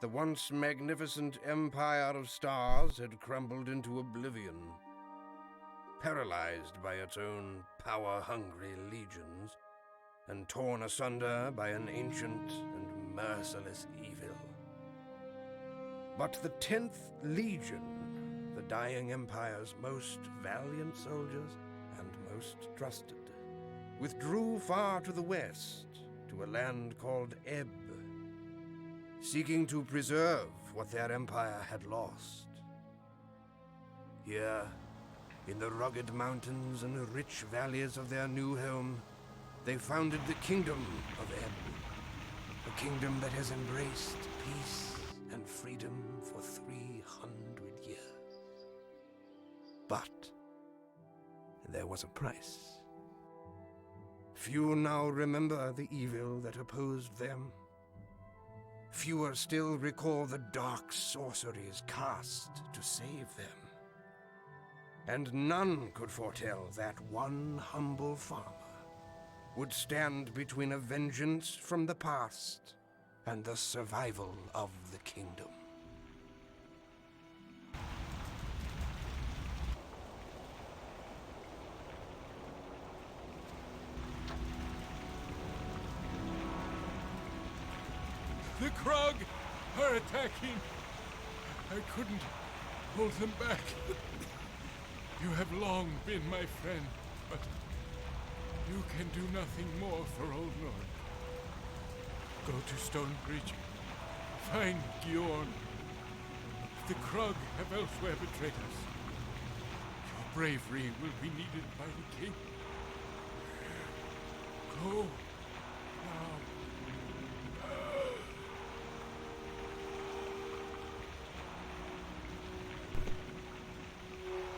The once magnificent empire of stars had crumbled into oblivion. Paralyzed by its own power-hungry legions, and torn asunder by an ancient and merciless evil. But the 10th Legion, the dying empire's most valiant soldiers and most trusted, withdrew far to the west to a land called Ebb, seeking to preserve what their empire had lost. Here, in the rugged mountains and rich valleys of their new home, they founded the Kingdom of Ebb, a kingdom that has embraced peace and freedom for 300 years. But there was a price. Few now remember the evil that opposed them. Fewer still recall the dark sorceries cast to save them. And none could foretell that one humble farmer would stand between a vengeance from the past and the survival of the kingdom. The Krug are attacking. I couldn't hold them back. You have long been my friend, but you can do nothing more for Old Nord. Go to Stonebridge. Find Gjorn. The Krug have elsewhere betrayed us. Your bravery will be needed by the king. Go now.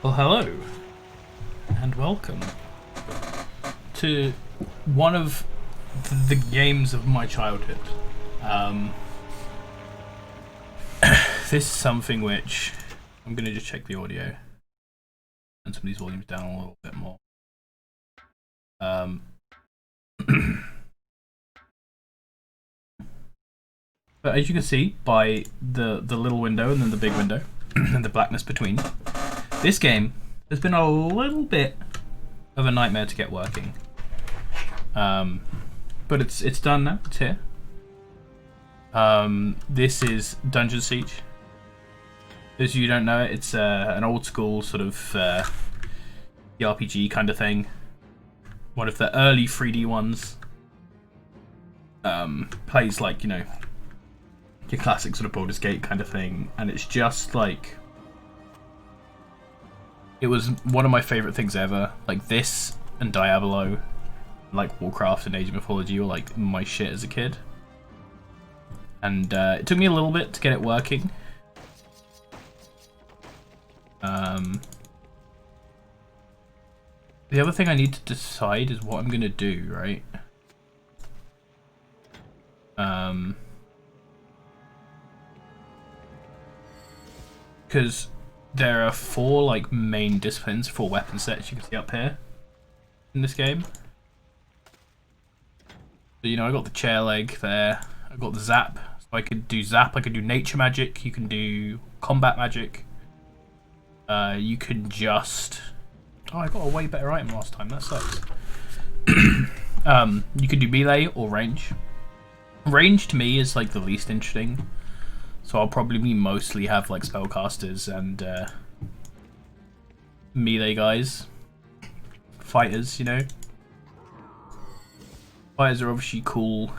Well, hello, and welcome to one of the games of my childhood. This is something which I'm going to just check the audio and some of these volumes down a little bit more. But as you can see by the little window and then the big window and the blackness between, this game has been a little bit of a nightmare to get working. But it's done now, it's here. This is Dungeon Siege. As you don't know it, it's an old school sort of RPG kind of thing. One of the early 3D ones. Plays like, you know, your classic sort of Baldur's Gate kind of thing. And it's just like, it was one of my favourite things ever. Like this and Diablo, like Warcraft and Age of Mythology were like my shit as a kid. And it took me a little bit to get it working. The other thing I need to decide is what I'm gonna do, right? Because there are 4 like main disciplines, 4 weapon sets you can see up here in this game. So, you know, I got the chair leg there. I got the zap. So I could do zap. I could do nature magic. You can do combat magic. You can just. Oh, I got a way better item last time. That sucks. You can do melee or range. Range to me is like the least interesting. So I'll probably mostly have like spellcasters and melee guys. Fighters, you know. Fighters are obviously cool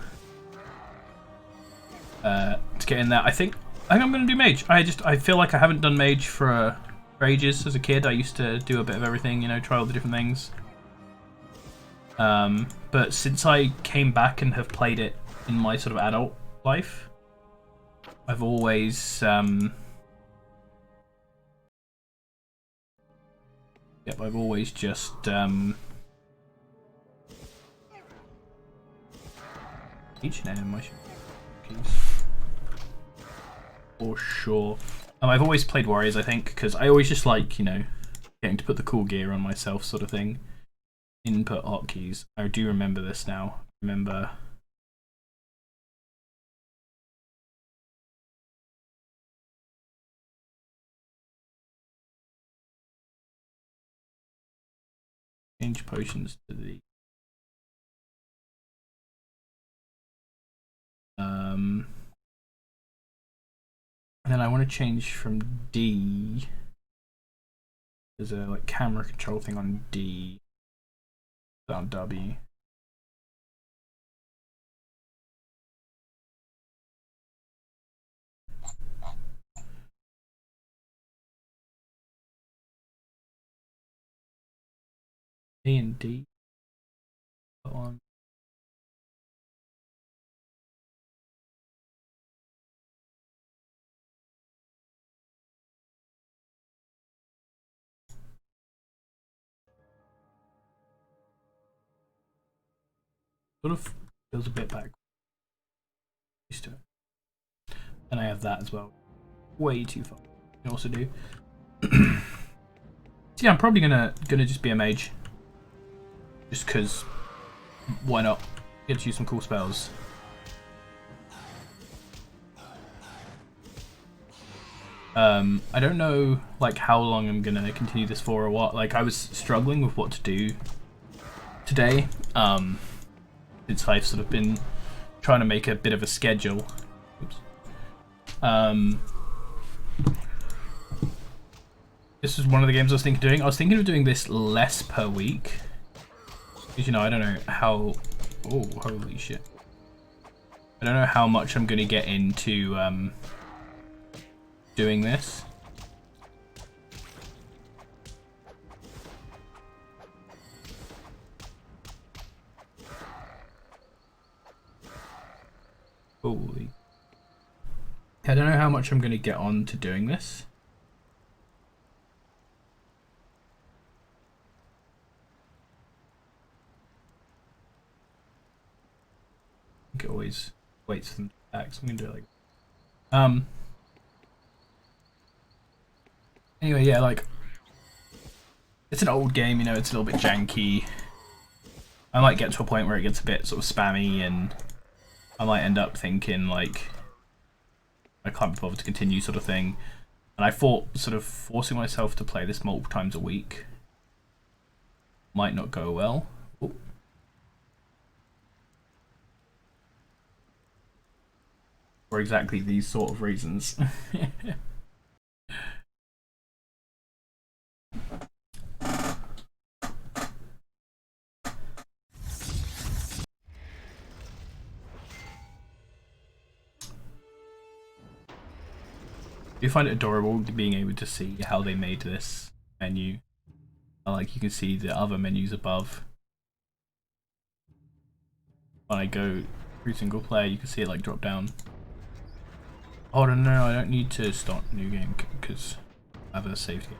to get in there. I think I'm gonna do mage. I feel like I haven't done mage for ages. As a kid, I used to do a bit of everything, you know, try all the different things. But since I came back and have played it in my sort of adult life, I've always I've always just each name I should for sure. I've always played warriors, I think, because I always just like, you know, getting to put the cool gear on myself, sort of thing. Input hotkeys. I do remember this now. Remember Change potions to the and then I want to change from D. There's a like camera control thing on D. On W. A and D. Put on. Sort of feels a bit back. Used to it. And I have that as well. Way too far. I can also do. So yeah, I'm probably gonna just be a mage. Just because, why not? Get to use some cool spells. I don't know like how long I'm gonna continue this for or what. Like I was struggling with what to do today. Since I've sort of been trying to make a bit of a schedule. Oops. This is one of the games I was thinking of doing. I was thinking of doing this less per week. Because, you know, I don't know how... Oh, holy shit. I don't know how much I'm going to get into doing this. Holy. I don't know how much I'm going to get on to doing this. I think it always waits for them to attack, so I'm going to do it like... Anyway, yeah, like... It's an old game, you know, it's a little bit janky. I might get to a point where it gets a bit sort of spammy and I might end up thinking like I can't be bothered to continue sort of thing. And I thought sort of forcing myself to play this multiple times a week might not go well. Ooh. For exactly these sort of reasons. I find it adorable being able to see how they made this menu. Like you can see the other menus above. When I go through single player, you can see it like drop down. Oh no, I don't need to start a new game because I have a saved game.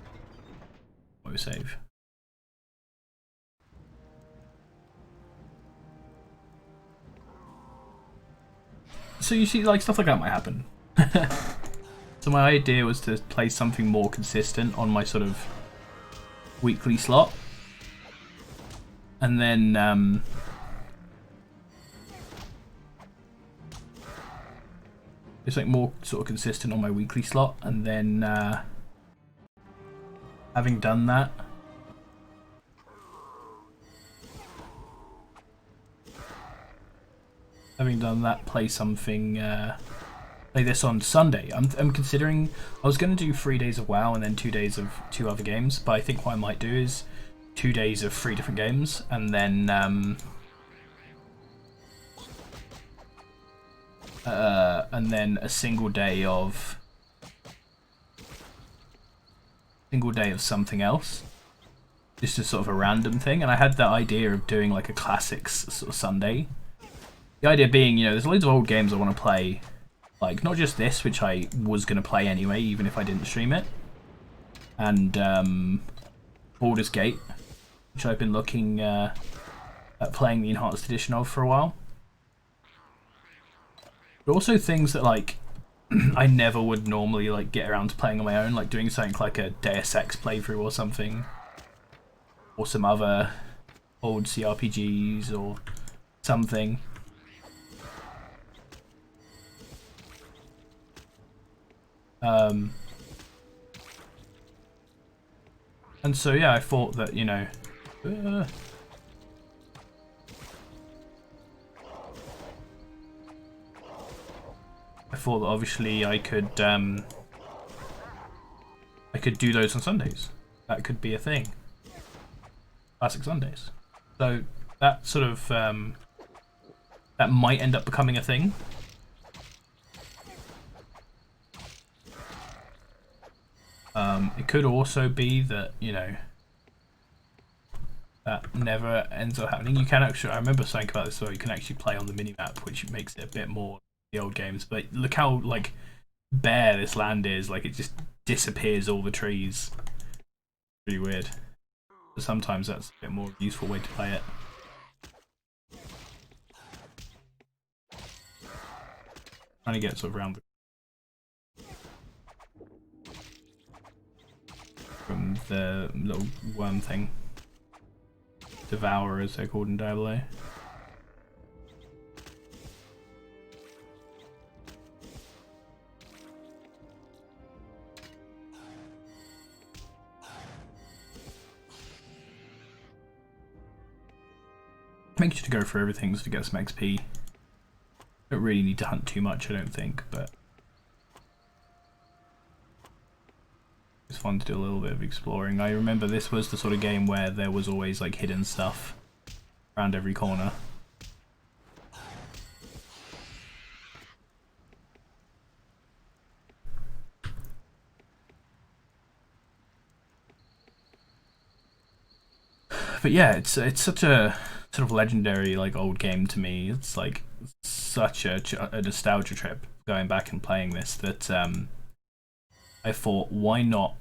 Auto save. So you see, like stuff like that might happen. So my idea was to play something more consistent on my sort of weekly slot. And then it's like more sort of consistent on my weekly slot, and then having done that, play something play this on Sunday. I'm considering, I was going to do 3 days of WoW and then 2 days of 2 other games, but I think what I might do is 2 days of 3 different games, and then a single day of something else. Just a sort of a random thing. And I had the idea of doing like a classics sort of Sunday. The idea being, you know, there's loads of old games I want to play. Like, not just this, which I was going to play anyway, even if I didn't stream it. And Baldur's Gate, which I've been looking at playing the Enhanced Edition of for a while. But also things that, like, I never would normally, like, get around to playing on my own, like doing something like a Deus Ex playthrough or something. Or some other old CRPGs or something. And so yeah, I thought that, you know, I thought that obviously I could do those on Sundays. That could be a thing. Classic Sundays. So that sort of that might end up becoming a thing. It could also be that, you know, that never ends up happening. You can actually, I remember saying about this, so you can actually play on the minimap, which makes it a bit more like the old games. But look how like bare this land is. Like it just disappears all the trees. Pretty weird. But sometimes that's a bit more useful way to play it. Trying to get sort of around the from the little worm thing. Devourer, as they're called in Diablo. Make sure to go for everything to get some XP. Don't really need to hunt too much, I don't think, but it's fun to do a little bit of exploring. I remember this was the sort of game where there was always like hidden stuff around every corner. But yeah, it's such a sort of legendary like old game to me. It's like such a nostalgia trip going back and playing this that I thought, why not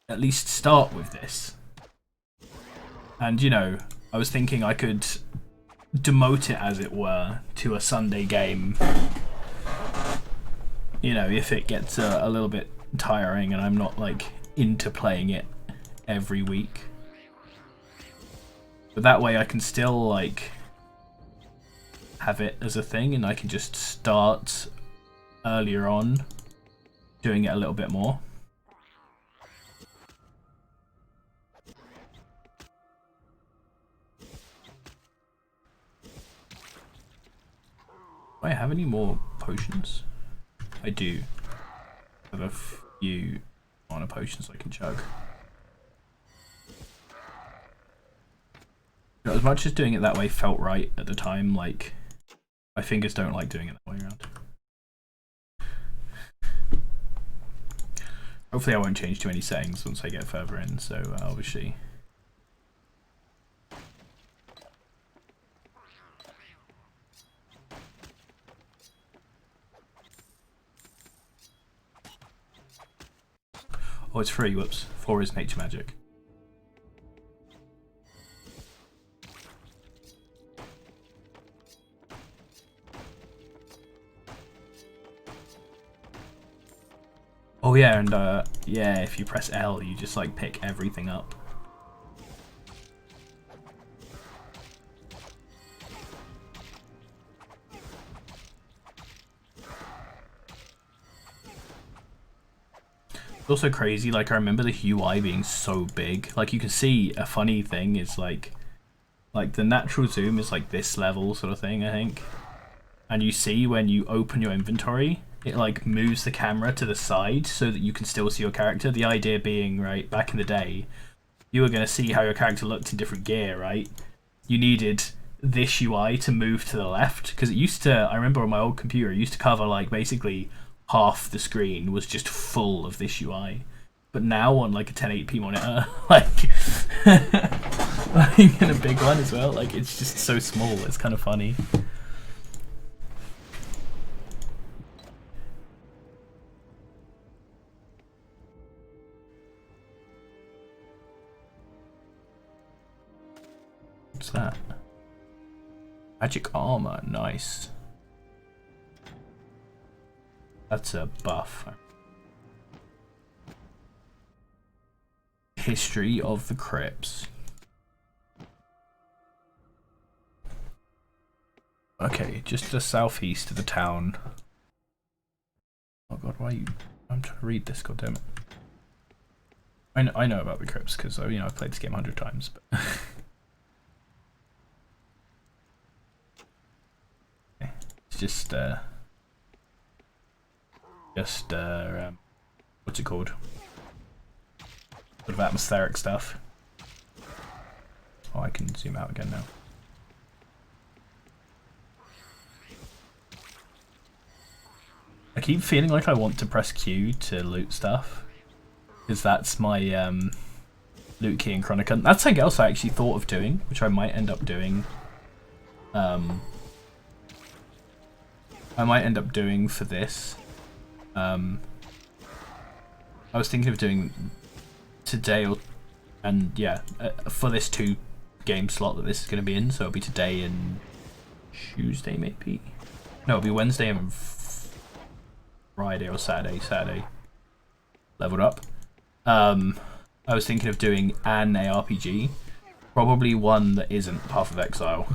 at least start with this? And you know, I was thinking I could demote it, as it were, to a Sunday game. You know, if it gets a little bit tiring and I'm not like into playing it every week. But that way I can still like have it as a thing, and I can just start earlier on doing it a little bit more. Do I have any more potions? I do have a few mana potions I can chug. As much as doing it that way felt right at the time, like my fingers don't like doing it that way around. Hopefully I won't change too many settings once I get further in, so obviously. Oh, it's free, whoops. 4 is nature magic. Oh yeah, and yeah, if you press L, you just like pick everything up. It's also crazy, like I remember the UI being so big. Like you can see a funny thing is like the natural zoom is like this level sort of thing, I think. And you see when you open your inventory, it like moves the camera to the side so that you can still see your character. The idea being, right, back in the day, you were going to see how your character looked in different gear, right? You needed this UI to move to the left, because it used to, I remember on my old computer, it used to cover like basically half the screen was just full of this UI. But now on like a 1080p monitor, like, in a big one as well, like it's just so small, it's kind of funny. What's that? Magic armor, nice. That's a buff. History of the Crypts. Okay, just to the southeast of the town. Oh god, why are you... I'm trying to read this, goddammit. I know about the crypts because you know I've played this game 100 times. But it's just what's it called? Sort of atmospheric stuff. Oh, I can zoom out again now. I keep feeling like I want to press Q to loot stuff, because that's my loot key in Chronicon. That's something else I actually thought of doing, which I might end up doing. I might end up doing for this. I was thinking of doing today, and yeah, for this 2 game slot that this is going to be in, so it'll be today and Tuesday maybe? No, it'll be Wednesday and Friday or Saturday. Leveled up. I was thinking of doing an ARPG, probably one that isn't Path of Exile,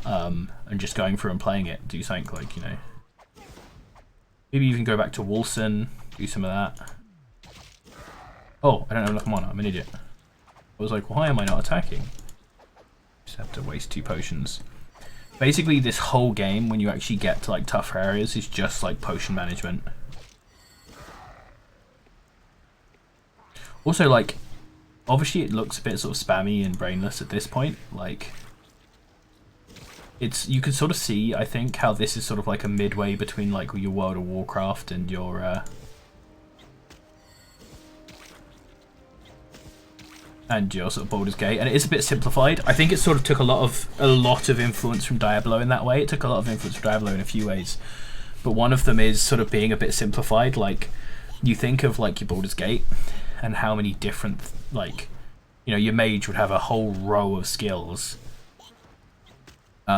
and just going through and playing it, do something like, you know, maybe even go back to Wolcen, do some of that. Oh, I don't know if I'm on it, I'm an idiot. I was like, why am I not attacking? Just have to waste 2 potions. Basically, this whole game, when you actually get to like tougher areas, is just like potion management. Also, like, obviously it looks a bit sort of spammy and brainless at this point. Like, you can sort of see, I think, how this is sort of like a midway between like your World of Warcraft and your sort of Baldur's Gate, and it is a bit simplified. I think it sort of took a lot of influence from Diablo in that way. It took a lot of influence from Diablo in a few ways, but one of them is sort of being a bit simplified. Like, you think of like your Baldur's Gate and how many different, like, you know, your mage would have a whole row of skills.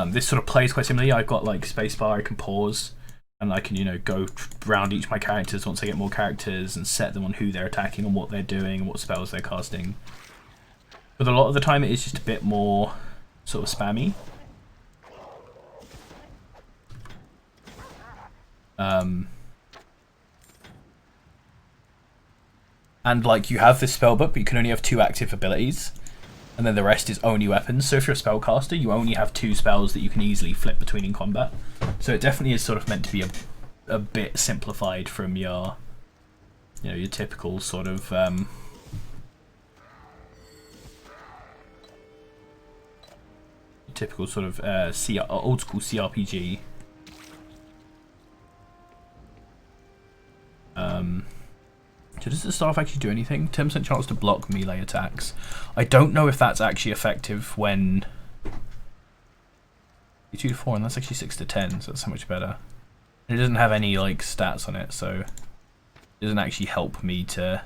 This sort of plays quite similarly. I've got like spacebar, I can pause, and I can, you know, go around each of my characters once I get more characters and set them on who they're attacking and what they're doing and what spells they're casting. But a lot of the time it is just a bit more sort of spammy. And like, you have this spell book, but you can only have 2 active abilities, and then the rest is only weapons. So if you're a spellcaster, you only have 2 spells that you can easily flip between in combat. So it definitely is sort of meant to be a bit simplified from your, you know, your typical sort of old school CRPG. So does the staff actually do anything? 10% chance to block melee attacks. I don't know if that's actually effective when 2 to 4, and that's actually 6 to 10, so that's so much better. It doesn't have any like stats on it, so it doesn't actually help me to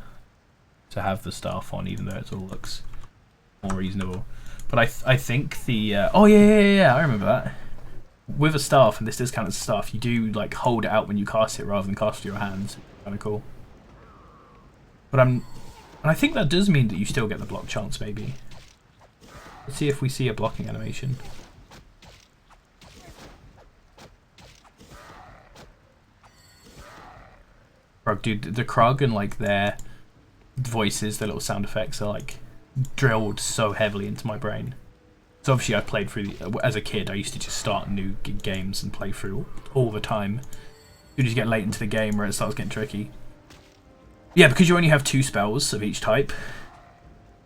have the staff on, even though it all looks more reasonable. But I think the oh yeah, I remember that. With a staff, and this does count as a staff, you do like hold it out when you cast it rather than cast with your hands. Kind of cool. But and I think that does mean that you still get the block chance, maybe. Let's see if we see a blocking animation. Dude, the Krug and like their voices, their little sound effects are like drilled so heavily into my brain. So obviously I played through as a kid. I used to just start new games and play through all the time. You just get late into the game where it starts getting tricky. Yeah, because you only have 2 spells of each type.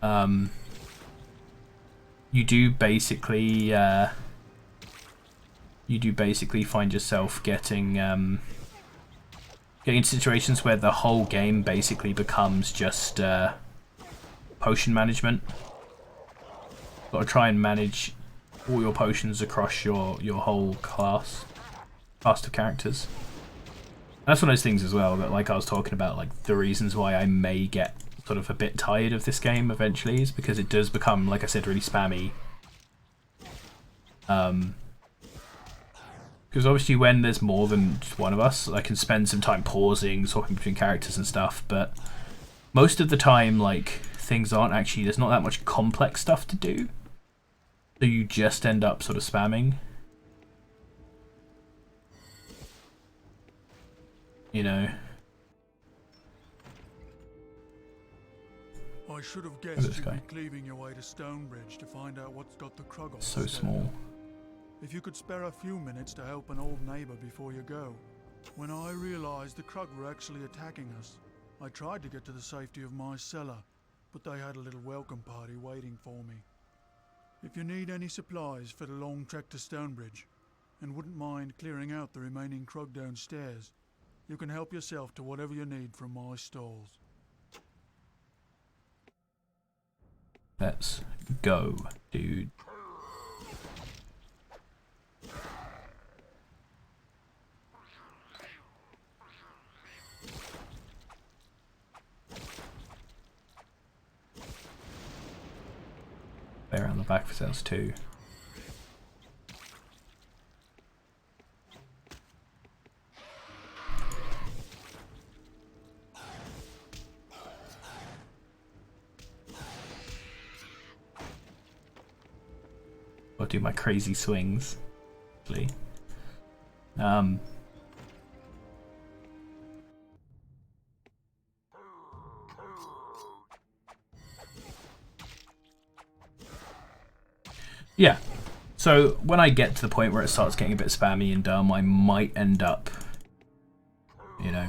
You do basically find yourself getting into situations where the whole game basically becomes just potion management. Got to try and manage all your potions across your whole cast of characters. And that's one of those things as well that, like I was talking about, like the reasons why I may get sort of a bit tired of this game eventually is because it does become, like I said, really spammy. Because obviously when there's more than one of us, I can spend some time pausing, talking between characters and stuff, but most of the time, like, things aren't actually, there's not that much complex stuff to do. So you just end up sort of spamming. You know. I should have at guessed this you'd guy. be cleaving your way to Stonebridge to find out what's got the Krug on So the step. small. If you could spare a few minutes to help an old neighbor before you go. When I realized the Krug were actually attacking us, I tried to get to the safety of my cellar, but they had a little welcome party waiting for me. If you need any supplies for the long trek to Stonebridge, and wouldn't mind clearing out the remaining Krug downstairs, you can help yourself to whatever you need from my stalls. Let's go, dude. Way around the back for sales too. I'll do my crazy swings. Actually. Yeah. So when I get to the point where it starts getting a bit spammy and dumb, I might end up, you know,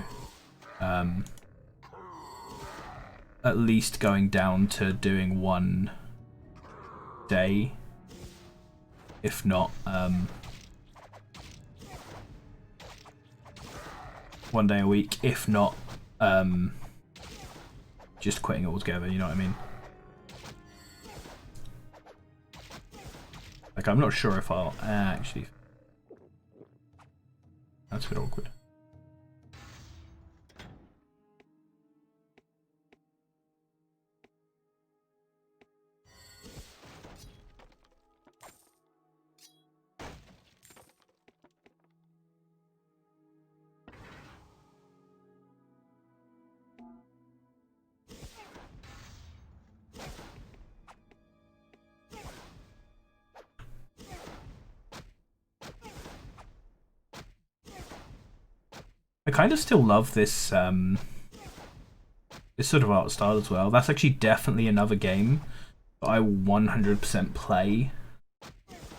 at least going down to doing one day, if not, one day a week, if not, just quitting it altogether, you know what I mean? Like, I'm not sure if I'll actually... That's a bit awkward. I kind of still love this this sort of art style as well. That's actually definitely another game that I 100% play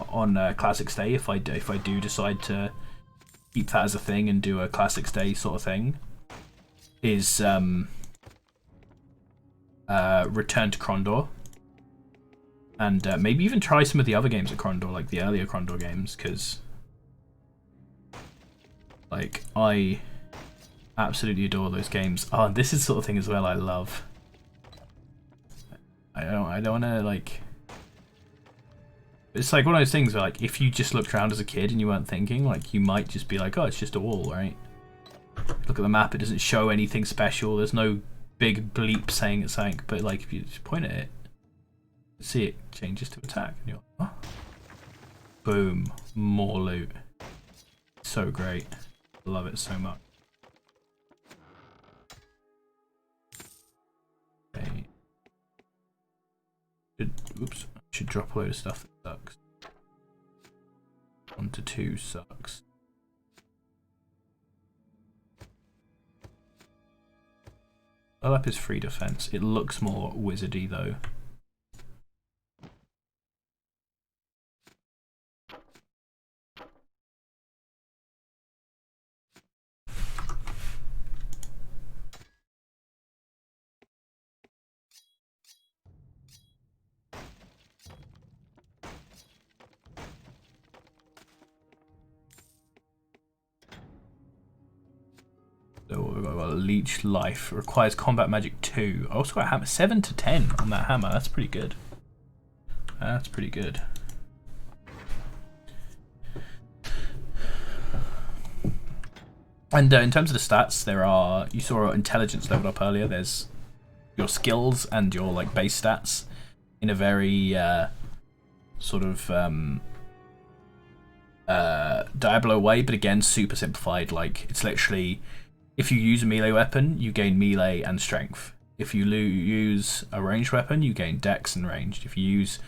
on Classics Day if I do decide to keep that as a thing and do a Classics Day sort of thing. Is Return to Krondor, and maybe even try some of the other games at Krondor, like the earlier Krondor games, because like I absolutely adore those games. Oh, and this is the sort of thing as well I love. I don't want to like. It's like one of those things where, like, if you just looked around as a kid and you weren't thinking, like, you might just be like, oh, it's just a wall, right? Look at the map; it doesn't show anything special. There's no big bleep saying it's something, but like if you just point at it, see it changes to attack, and you're like, oh. Boom, more loot. So great, love it so much. Okay. Oops, I should drop a load of stuff that sucks. 1 to 2 sucks. Well, up is free defense. It looks more wizardy though. So we've got Leech Life. Requires combat magic 2. I also got a hammer. 7 to 10 on that hammer. That's pretty good. That's pretty good. And in terms of the stats, there are, you saw intelligence leveled up earlier. There's your skills and your like base stats in a very sort of Diablo way, but again super simplified. Like, it's literally, if you use a melee weapon, you gain melee and strength. If you use a ranged weapon, you gain dex and ranged. If you use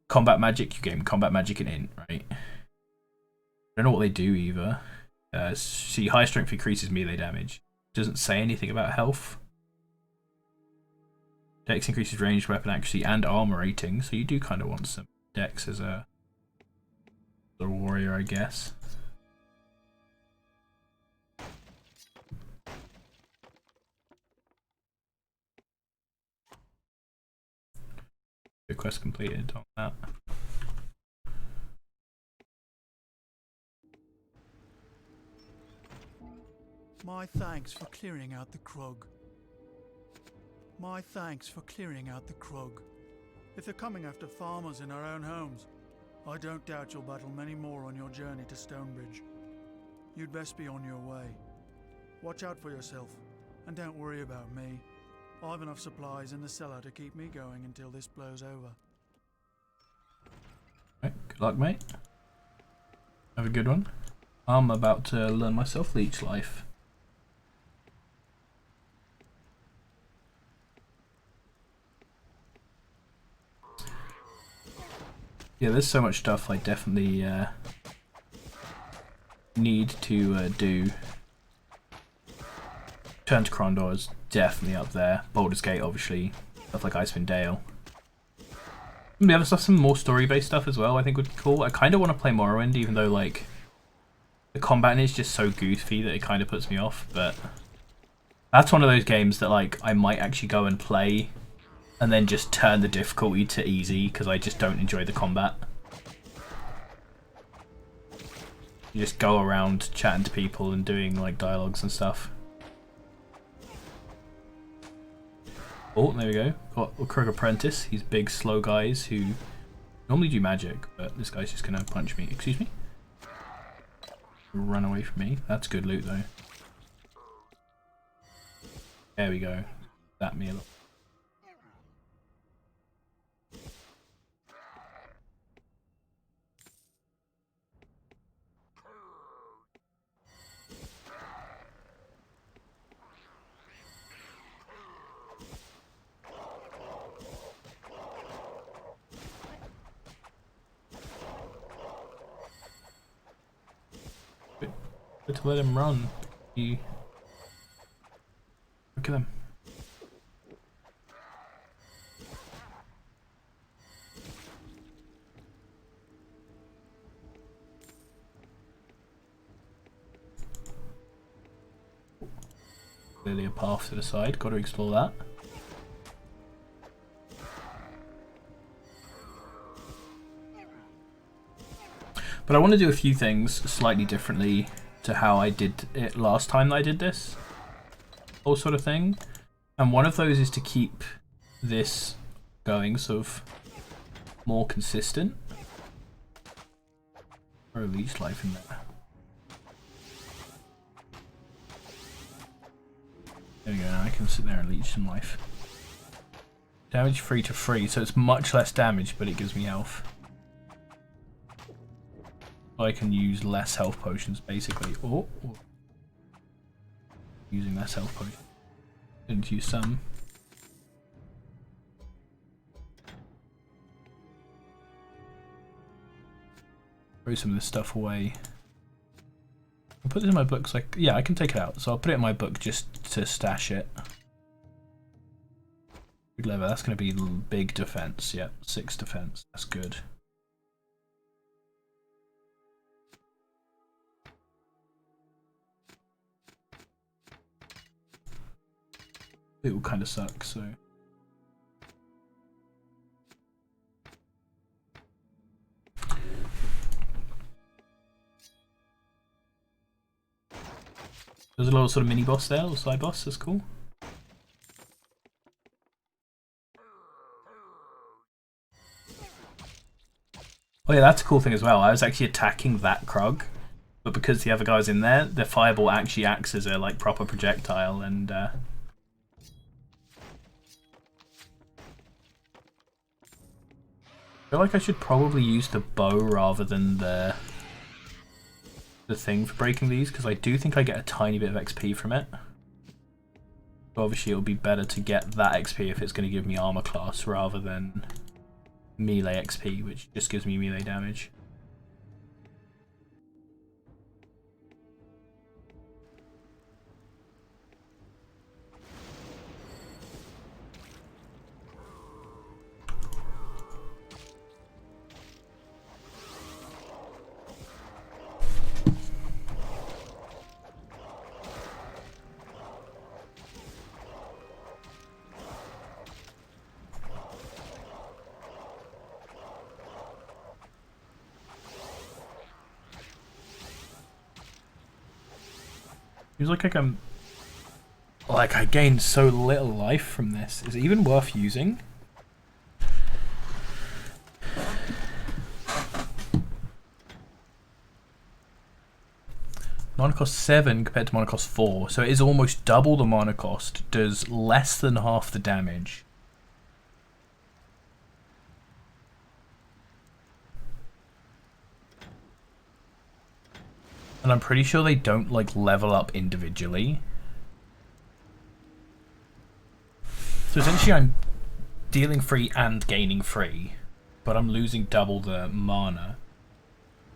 combat magic, you gain combat magic and int, right? I don't know what they do either. See, high strength increases melee damage. Doesn't say anything about health. Dex increases ranged weapon accuracy and armor rating, so you do kind of want some Dex as a warrior, I guess. The quest completed on that. My thanks for clearing out the Krug. My thanks for clearing out the Krug. If they're coming after farmers in our own homes, I don't doubt you'll battle many more on your journey to Stonebridge. You'd best be on your way. Watch out for yourself, and don't worry about me. I've enough supplies in the cellar to keep me going until this blows over. Right, good luck, mate. Have a good one. I'm about to learn myself Leech Life. Yeah, there's so much stuff I definitely need to do. Turn to Krondor is definitely up there. Baldur's Gate, obviously. Stuff like Icewind Dale. And the other stuff, some more story-based stuff as well, I think would be cool. I kind of want to play Morrowind, even though, like, the combat is just so goofy that it kind of puts me off, but that's one of those games that, like, I might actually go and play and then just turn the difficulty to easy because I just don't enjoy the combat. You just go around chatting to people and doing, like, dialogues and stuff. Oh, there we go. Got a Krug Apprentice. He's big, slow guys who normally do magic, but this guy's just gonna punch me. Excuse me? Run away from me. That's good loot, though. There we go. That meal. Good to let him run. Look at him. Clearly a path to the side, got to explore that. But I want to do a few things slightly differently to how I did it last time that I did this whole sort of thing. And one of those is to keep this going sort of more consistent. Or a Leech Life in there. There we go, now I can sit there and leech some life. Damage free to free, so it's much less damage, but it gives me health. I can use less health potions, basically. Oh, using less health potions. Didn't use some. Throw some of this stuff away. I'll put it in my book, so yeah, I can take it out. So I'll put it in my book just to stash it. Good lever, that's going to be big defense. Yep, 6 defense. That's good. It will kind of suck, so. There's a little sort of mini boss there, little side boss, that's cool. Oh yeah, that's a cool thing as well. I was actually attacking that Krug, but because the other guy was in there, the fireball actually acts as a like proper projectile, and I feel like I should probably use the bow rather than the thing for breaking these, because I do think I get a tiny bit of XP from it. But obviously it'll be better to get that XP if it's going to give me armor class rather than melee XP, which just gives me melee damage. Seems like I gained so little life from this. Is it even worth using? Mana cost 7 compared to mana cost 4, so it is almost double the mana cost, does less than half the damage. And I'm pretty sure they don't like level up individually. So essentially I'm dealing free and gaining free, but I'm losing double the mana.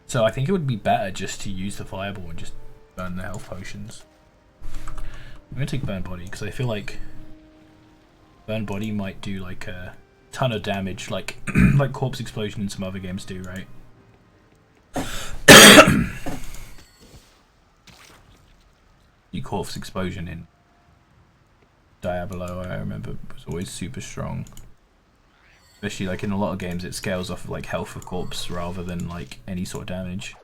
So I think it would be better just to use the fireball and just burn the health potions. I'm gonna take Burn Body because I feel like Burn Body might do like a ton of damage, like like Corpse Explosion and some other games do, right? The Corpse Explosion in Diablo, I remember, was always super strong. Especially like in a lot of games it scales off of like health of corpse rather than like any sort of damage.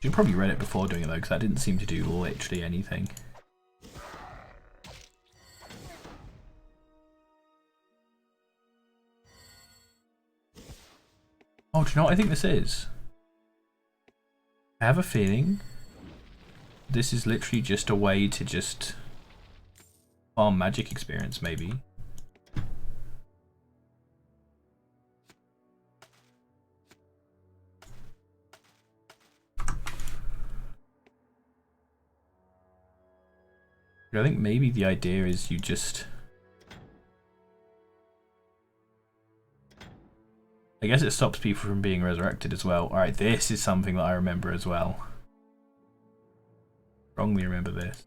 You probably read it before doing it though, because that didn't seem to do literally anything. Oh, do you know what I think this is? I have a feeling this is literally just a way to just farm magic experience, maybe. I think maybe the idea is you just... I guess it stops people from being resurrected as well. Alright, this is something that I remember as well. Wrongly remember this.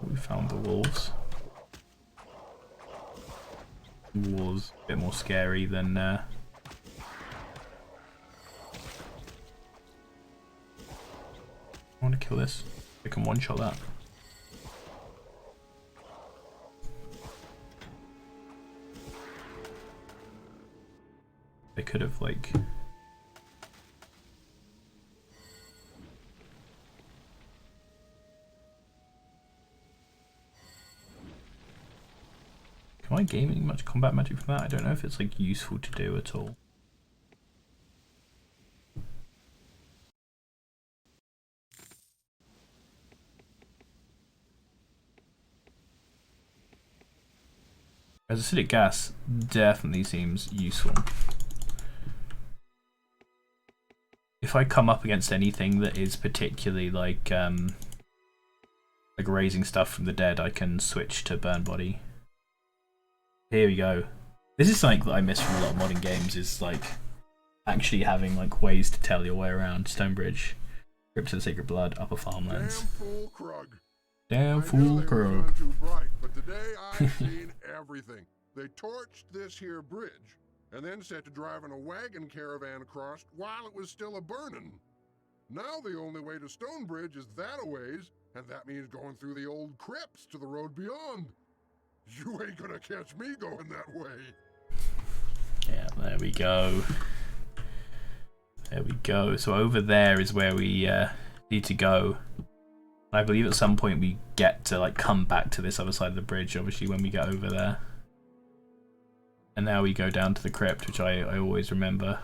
We found the wolves. The wolves a bit more scary than I want to kill this. I can one-shot that. They could have like... Am I gaming much combat magic from that? I don't know if it's like useful to do at all. As acidic gas definitely seems useful. If I come up against anything that is particularly like raising stuff from the dead, I can switch to Burn Body. Here we go. This is something that I miss from a lot of modern games, is like actually having like ways to tell your way around Stonebridge. Crypt of the Sacred Blood, Upper Farmlands. Damn fool Krug. Damn fool Krug. Too bright, but today I've seen everything. They torched this here bridge, and then set to driving a wagon caravan across while it was still a burning. Now the only way to Stonebridge is that a ways, and that means going through the old crypts to the road beyond. You ain't gonna catch me going that way. Yeah, there we go. There we go. So over there is where we need to go. I believe at some point we get to like come back to this other side of the bridge, obviously, when we get over there. And now we go down to the crypt, which I always remember.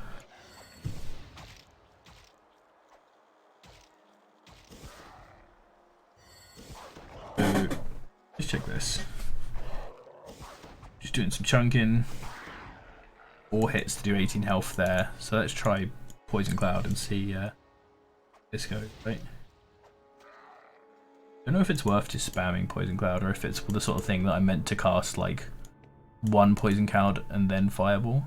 So, let's check this. Just doing some chunking. 4 hits to do 18 health there. So let's try Poison Cloud and see this goes, right? I don't know if it's worth just spamming Poison Cloud or if it's the sort of thing that I'm meant to cast like 1 Poison Cloud and then Fireball.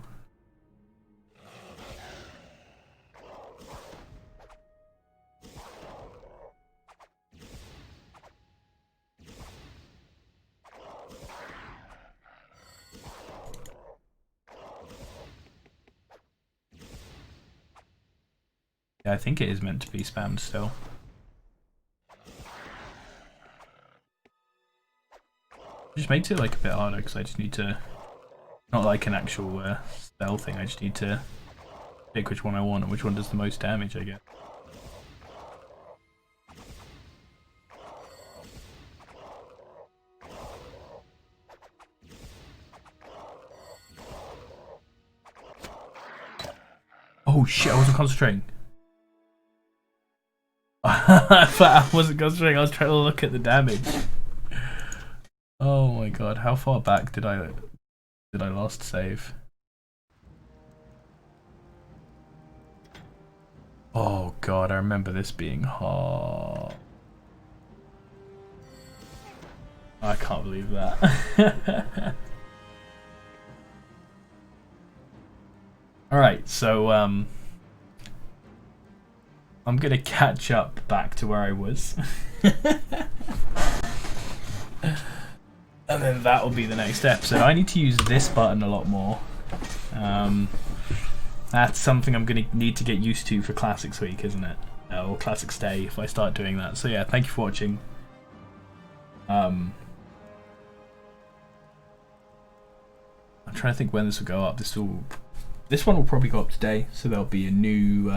Yeah, I think it is meant to be spammed still. Just makes it like a bit harder because I just need to, not like an actual spell thing. I just need to pick which one I want and which one does the most damage, I guess. Oh shit, I wasn't concentrating. I wasn't concentrating, I was trying to look at the damage. Oh my god, how far back did I last save? Oh god, I remember this being hard. I can't believe that. Alright, so I'm gonna catch up back to where I was. And then that will be the next episode. I need to use this button a lot more. That's something I'm gonna need to get used to for Classics Week, isn't it? Or Classics Day if I start doing that. So yeah, thank you for watching. I'm trying to think when this will go up. This one will probably go up today, so there'll be a new.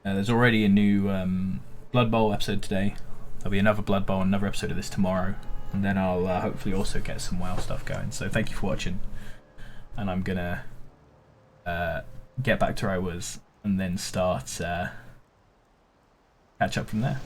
There's already a new Blood Bowl episode today. There'll be another Blood Bowl and another episode of this tomorrow, and then I'll hopefully also get some WoW stuff going. So thank you for watching, and I'm gonna get back to where I was, and then start catch up from there.